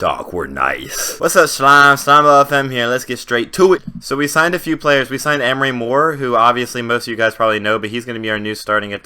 Dog, we're nice. What's up, Slimeball FM here. Let's get straight to it. So we signed a few players. We signed Emery Moore, who obviously most of you guys probably know, but he's going to be our new starting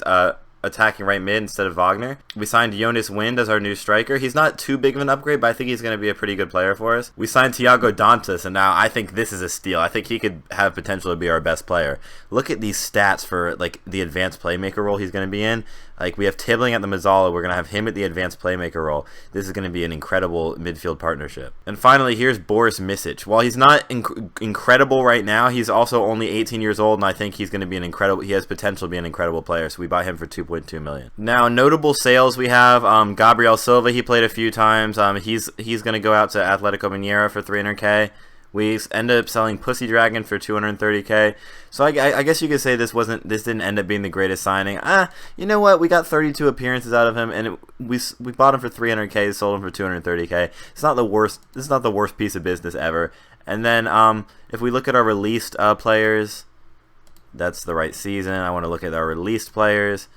attacking right mid instead of Wagner. We signed Jonas Wind as our new striker. He's not too big of an upgrade, but I think he's going to be a pretty good player for us. We signed Thiago Dantas, and now I think this is a steal. I think he could have potential to be our best player. Look at these stats for like the advanced playmaker role he's going to be in. Like, we have Tibbling at the Mazzala. We're going to have him at the advanced playmaker role. This is going to be an incredible midfield partnership. And finally, here's Boris Misic. While he's not incredible right now, he's also only 18 years old, and I think he's going to be he has potential to be an incredible player, so we buy him for $2.2 million. Now, notable sales we have, Gabriel Silva, he played a few times. He's going to go out to Atletico Mineiro for $300K. We ended up selling Pussy Dragon for $230K. So I guess you could say this didn't end up being the greatest signing. You know what? We got 32 appearances out of him, and we bought him for $300K, sold him for $230K. It's not the worst. This is not the worst piece of business ever. And then if we look at our released players, that's the right season. I want to look at our released players.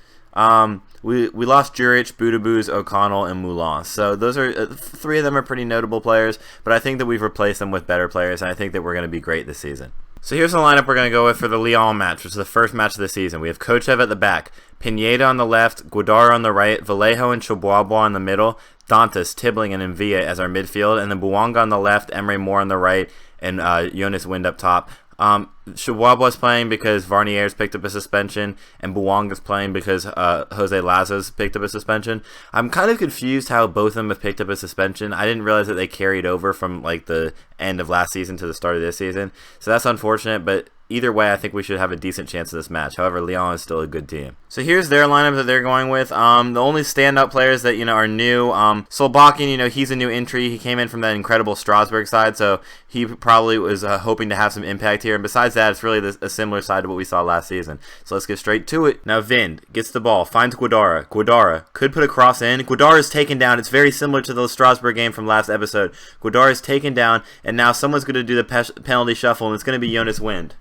We lost Juric, Budabuz, O'Connell, and Moulin. So those are three of them are pretty notable players, but I think that we've replaced them with better players, and I think that we're going to be great this season. So here's the lineup we're going to go with for the Lyon match, which is the first match of the season. We have Kochev at the back, Pineda on the left, Guadara on the right, Vallejo and Chobois in the middle, Dantas, Tibbling, and Envia as our midfield, and then Bouanga on the left, Emery Moore on the right, and Jonas Wind up top. Chobois playing because Varnier's picked up a suspension, and Bouanga's playing because Jose Lazo's picked up a suspension. I'm kind of confused how both of them have picked up a suspension. I didn't realize that they carried over from like the end of last season to the start of this season, so that's unfortunate, but either way, I think we should have a decent chance of this match. However, Lyon is still a good team. So here's their lineup that they're going with. The only standout players that are new. Solbakken, he's a new entry. He came in from that incredible Strasbourg side, so he probably was hoping to have some impact here. And besides that, it's really a similar side to what we saw last season. So let's get straight to it. Now Vind gets the ball, finds Guadara. Guadara could put a cross in. Guadara is taken down. It's very similar to the Strasbourg game from last episode. Guadara is taken down, and now someone's going to do the penalty shuffle, and it's going to be Jonas Wind.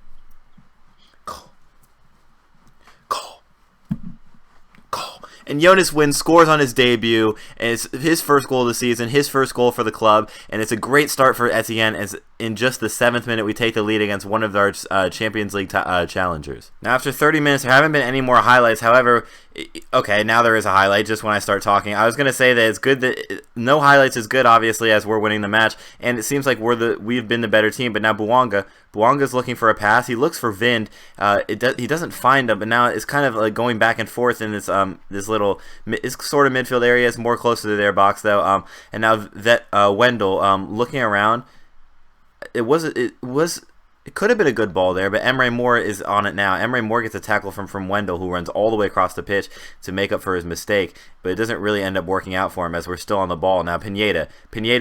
And Jonas Wind scores on his debut, and it's his first goal of the season, his first goal for the club, and it's a great start for Etienne as in just the 7th minute we take the lead against one of our Champions League challengers. Now after 30 minutes, there haven't been any more highlights. However, okay, now there is a highlight just when I start talking. I was going to say that it's good that no highlights is good, obviously, as we're winning the match, and it seems like we've been the better team, but now Bouanga's looking for a pass. He looks for Vind. He doesn't find him, but now it's kind of like going back and forth in this little sort of midfield area. It's more close to their box though. And now Wendell looking around. It could have been a good ball there, but Emery Moore is on it now. Emery Moore gets a tackle from Wendell, who runs all the way across the pitch to make up for his mistake, but it doesn't really end up working out for him as we're still on the ball. Now Pineda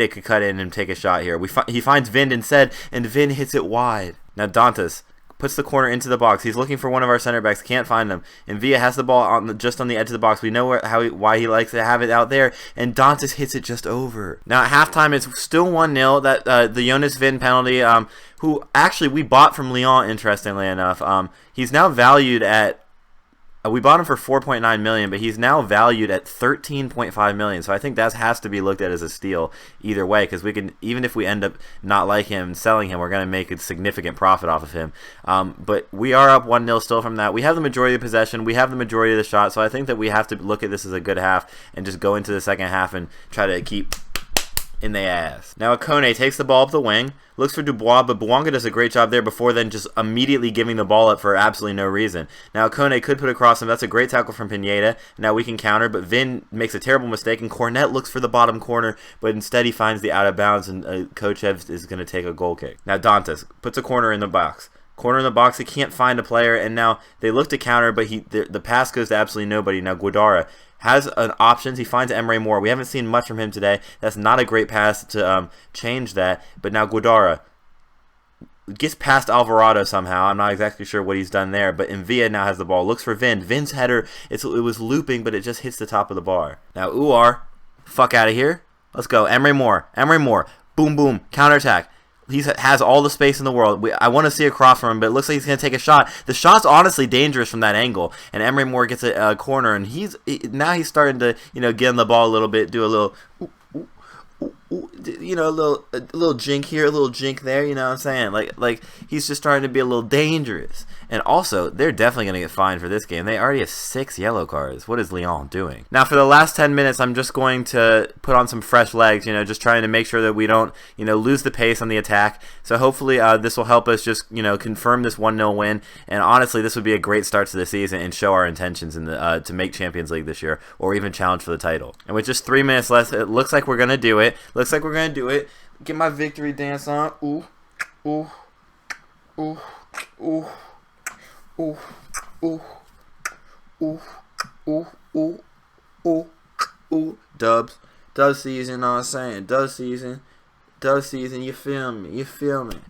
could cut in and take a shot here. He finds Vind instead, and Vind hits it wide. Now Dantas puts the corner into the box. He's looking for one of our center backs. Can't find him. And Villa has the ball just on the edge of the box. We know why he likes to have it out there. And Dantas hits it just over. Now at halftime, it's still 1-0. That the Jonas Vind penalty, who actually we bought from Lyon, interestingly enough. He's now valued at. We bought him for $4.9 million, but he's now valued at $13.5 million. So I think that has to be looked at as a steal either way, because we can, even if we end up not like him, selling him, we're going to make a significant profit off of him. But we are up 1-0 still from that. We have the majority of the possession. We have the majority of the shot. So I think that we have to look at this as a good half and just go into the second half and try to keep in the ass. Now Akone takes the ball up the wing, looks for Dubois, but Bouanga does a great job there before then just immediately giving the ball up for absolutely no reason. Now Akone could put it across him. That's a great tackle from Pineda. Now we can counter, but Vin makes a terrible mistake, and Cornet looks for the bottom corner, but instead he finds the out of bounds, and Kochev is going to take a goal kick. Now Dantas puts a corner in the box. Corner in the box, he can't find a player, and now they look to counter, but the pass goes to absolutely nobody. Now Guadara has an options. He finds Emery Moore. We haven't seen much from him today. That's not a great pass to change that. But now Guadara gets past Alvarado somehow. I'm not exactly sure what he's done there. But Envia now has the ball. Looks for Vind. Vind's header, it was looping, but it just hits the top of the bar. Now Uar, fuck out of here. Let's go. Emery Moore. Emery Moore. Boom, boom. Counterattack. He has all the space in the world. I want to see a cross from him, but it looks like he's going to take a shot. The shot's honestly dangerous from that angle, and Emery Moore gets a corner, and now he's starting to get on the ball a little bit, do a little you know, a little jink here, a little jink there, you know what I'm saying? Like he's just starting to be a little dangerous. And also, they're definitely going to get fined for this game. They already have 6 yellow cards. What is Lyon doing? Now, for the last 10 minutes, I'm just going to put on some fresh legs, you know, just trying to make sure that we don't, you know, lose the pace on the attack. So hopefully this will help us just, you know, confirm this 1-0 win. And honestly, this would be a great start to the season and show our intentions in the to make Champions League this year or even challenge for the title. And with just 3 minutes left, it looks like we're going to do it. Looks like we're going to do it. Get my victory dance on. Ooh, ooh, ooh, ooh. Ooh, ooh, ooh, ooh, ooh, ooh, ooh. Dubs season, know what I'm saying? Dub season, you feel me?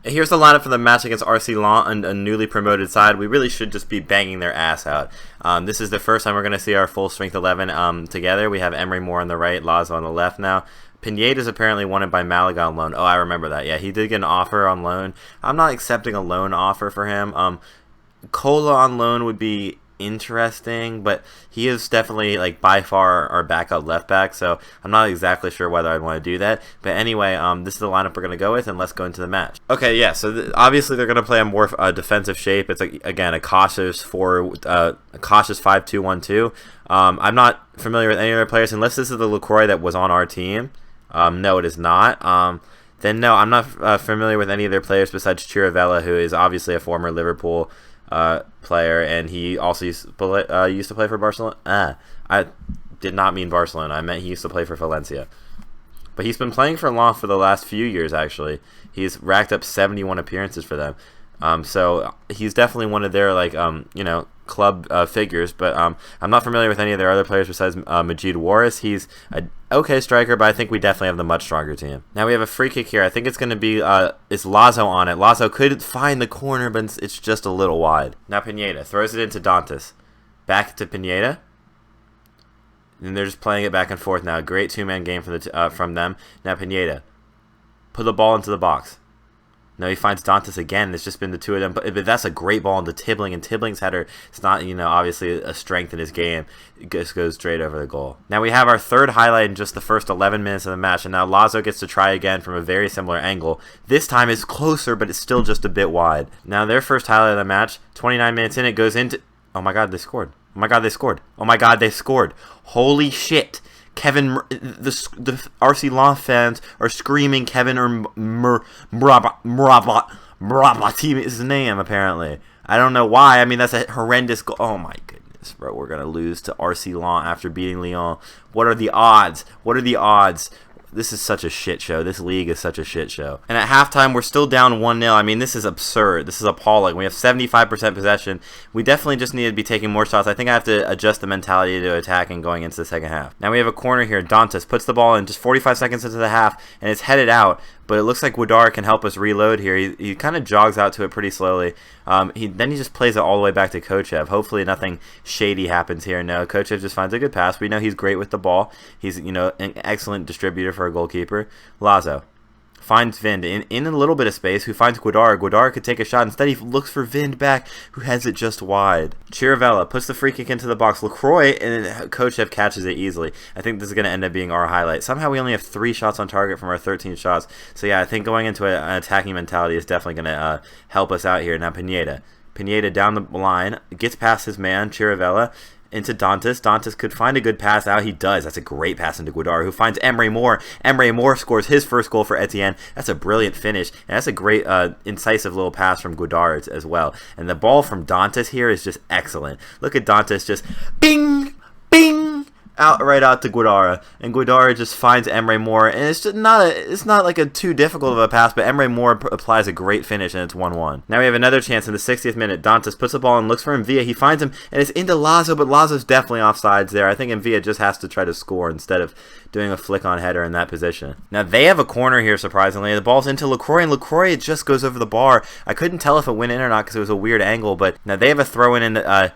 And here's the lineup for the match against RC Lens, a newly promoted side. We really should just be banging their ass out. This is the first time we're going to see our full strength 11 together. We have Emery Moore on the right, Lazo on the left now. Pineda is apparently wanted by Malaga on loan. Oh, I remember that. Yeah, he did get an offer on loan. I'm not accepting a loan offer for him. Cola on loan would be interesting, but he is definitely like by far our backup left back, so I'm not exactly sure whether I'd want to do that. But anyway, this is the lineup we're going to go with, and let's go into the match. Okay, yeah, so obviously they're going to play a more defensive shape. It's again a cautious 5-2-1-2. I'm not familiar with any other players unless this is the LaCroix that was on our team. No, it is not. Then no, I'm not familiar with any of their players besides Chiravella, who is obviously a former Liverpool player, and he also used to play for Barcelona. I did not mean Barcelona. I meant he used to play for Valencia. But he's been playing for Lens for the last few years, actually. He's racked up 71 appearances for them. So he's definitely one of their, like, you know, club figures, but I'm not familiar with any of their other players besides Majid Waris. He's an okay striker, but I think we definitely have the much stronger team. Now we have a free kick here. I think it's going to be it's Lazo on it. Lazo could find the corner, but it's just a little wide. Now Pineda throws it into Dantas. Back to Pineda. And they're just playing it back and forth now. Great two-man game from them. Now Pineda. Put the ball into the box. No, he finds Dantas again. It's just been the two of them. But that's a great ball into Tibbling. And Tibbling's header, it's not, you know, obviously a strength in his game. It just goes straight over the goal. Now we have our third highlight in just the first 11 minutes of the match. And now Lazo gets to try again from a very similar angle. This time it's closer, but it's still just a bit wide. Now their first highlight of the match, 29 minutes in, it goes into... Oh my god, they scored. Oh my god, they scored. Oh my god, they scored. Holy shit. Kevin, the RC Lens fans are screaming Kevin or Mrabat team is his name, apparently. I don't know why. I mean, that's a horrendous goal. Oh my goodness, bro. We're going to lose to RC Lens after beating Lyon. What are the odds? What are the odds? This is such a shit show. This league is such a shit show. And at halftime, we're still down 1-0. I mean, this is absurd. This is appalling. We have 75% possession. We definitely just need to be taking more shots. I think I have to adjust the mentality to attacking going into the second half. Now we have a corner here. Dantas puts the ball in just 45 seconds into the half, and it's headed out. But it looks like Guadar can help us reload here. He kind of jogs out to it pretty slowly. Then he just plays it all the way back to Kochev. Hopefully nothing shady happens here. No, Kochev just finds a good pass. We know he's great with the ball. He's, you know, an excellent distributor for a goalkeeper. Lazo finds Vind in a little bit of space, who finds Guadar. Guadar could take a shot. Instead, he looks for Vind back, who has it just wide. Chiravella puts the free kick into the box. LaCroix, and Kochev catches it easily. I think this is going to end up being our highlight. Somehow we only have 3 shots on target from our 13 shots. So yeah, I think going into an attacking mentality is definitely going to help us out here. Now Pineda down the line, gets past his man, Chiravella, into Dantas. Dantas could find a good pass out. He does. That's a great pass into Guadar, who finds Emery Moore. Emery Moore scores his first goal for Etienne. That's a brilliant finish, and that's a great, incisive little pass from Guadar as well. And the ball from Dantas here is just excellent. Look at Dantas just bing, bing, right out to Guadara, and Guadara just finds Emery Moore, and it's just not like a too difficult of a pass, but Emery Moore applies a great finish, and it's 1-1. Now we have another chance in the 60th minute. Dantas puts the ball and looks for Mvia. He finds him, and it's into Lazo, but Lazo's definitely offsides there. I think Mvia just has to try to score instead of doing a flick on header in that position. Now they have a corner here, surprisingly. The ball's into LaCroix, and LaCroix just goes over the bar. I couldn't tell if it went in or not because it was a weird angle, but now they have a throw in the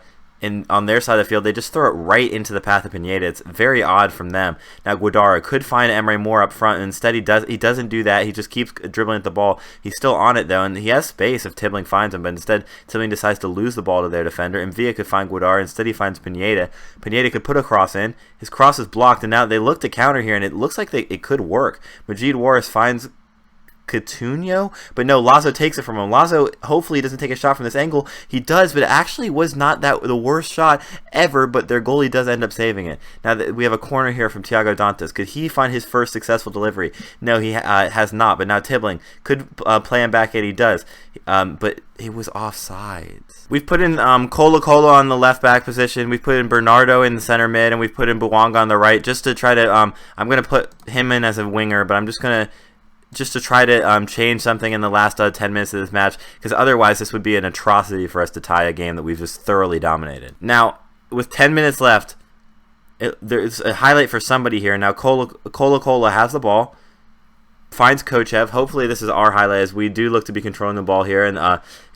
on their side of the field, they just throw it right into the path of Pineda. It's very odd from them. Now Guadara could find Emery Moore up front, and instead he doesn't do that. He just keeps dribbling at the ball. He's still on it though, and he has space if Tibbling finds him, but instead Tibbling decides to lose the ball to their defender, and Villa could find Guadara. Instead he finds Pineda. Pineda could put a cross in. His cross is blocked, and now they look to counter here, and it looks like it could work. Majid Waris finds Coutinho, but no, Lazo takes it from him. Lazo hopefully doesn't take a shot from this angle. He does, but it actually was not the worst shot ever, but their goalie does end up saving it. Now we have a corner here from Thiago Dantas. Could he find his first successful delivery? No, he has not, but now Tibbling could play him back in. He does, but it was offsides. We've put in Cola on the left back position. We've put in Bernardo in the center mid, and we've put in Bouanga on the right, just to try to I'm going to put him in as a winger, but I'm just to try to change something in the last 10 minutes of this match, because otherwise this would be an atrocity for us to tie a game that we've just thoroughly dominated. Now, with 10 minutes left, there's a highlight for somebody here. Now, Cola has the ball, finds Kochev. Hopefully this is our highlight, as we do look to be controlling the ball here, and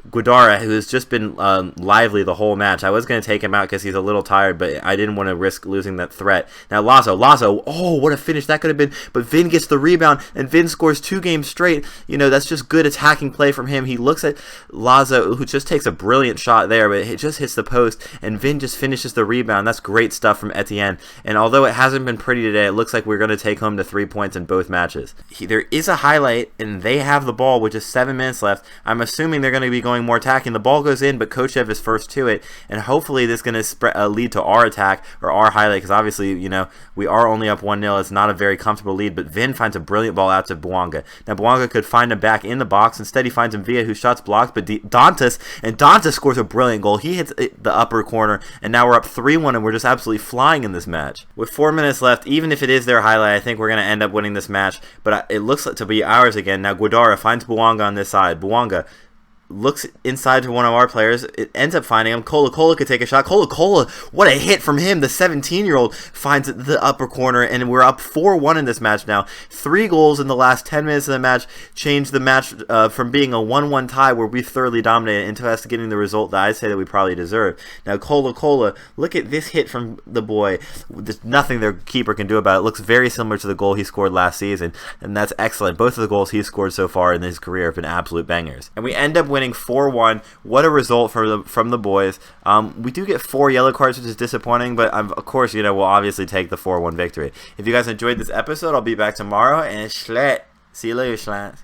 Guadara, who has just been lively the whole match. I was going to take him out because he's a little tired, but I didn't want to risk losing that threat. Now Lazo, oh, what a finish that could have been, but Vin gets the rebound, and Vin scores 2 games straight. You know, that's just good attacking play from him. He looks at Lazo, who just takes a brilliant shot there, but it just hits the post, and Vin just finishes the rebound. That's great stuff from Etienne, and although it hasn't been pretty today, it looks like we're going to take home the 3 points in both matches. There is a highlight, and they have the ball with just 7 minutes left. I'm assuming they're going to be going more attacking. The ball goes in, but Kochev is first to it, and hopefully this is going to lead to our attack, or our highlight, because obviously, you know, we are only up 1-0. It's not a very comfortable lead, but Vin finds a brilliant ball out to Bouanga. Now Bouanga could find him back in the box. Instead he finds him Villa, who shots blocked, but Dantas scores a brilliant goal. He hits the upper corner, and now we're up 3-1, and we're just absolutely flying in this match. With 4 minutes left, even if it is their highlight, I think we're going to end up winning this match, but it looks like to be ours again. Now Guadara finds Bouanga on this side. Bouanga looks inside to one of our players. It ends up finding him. Cola could take a shot. Cola, what a hit from him. The 17-year-old finds the upper corner, and we're up 4-1 in this match now. 3 goals in the last 10 minutes of the match changed the match from being a 1-1 tie where we thoroughly dominated into us getting the result that I'd say that we probably deserve. Now Cola, look at this hit from the boy. There's nothing their keeper can do about it. It looks very similar to the goal he scored last season, and that's excellent. Both of the goals he's scored so far in his career have been absolute bangers. And we end up winning 4-1. What a result from the boys. We do get 4 yellow cards, which is disappointing, but of course, you know, we'll obviously take the 4-1 victory. If you guys enjoyed this episode, I'll be back tomorrow, and Schlet. See you later, Schlats.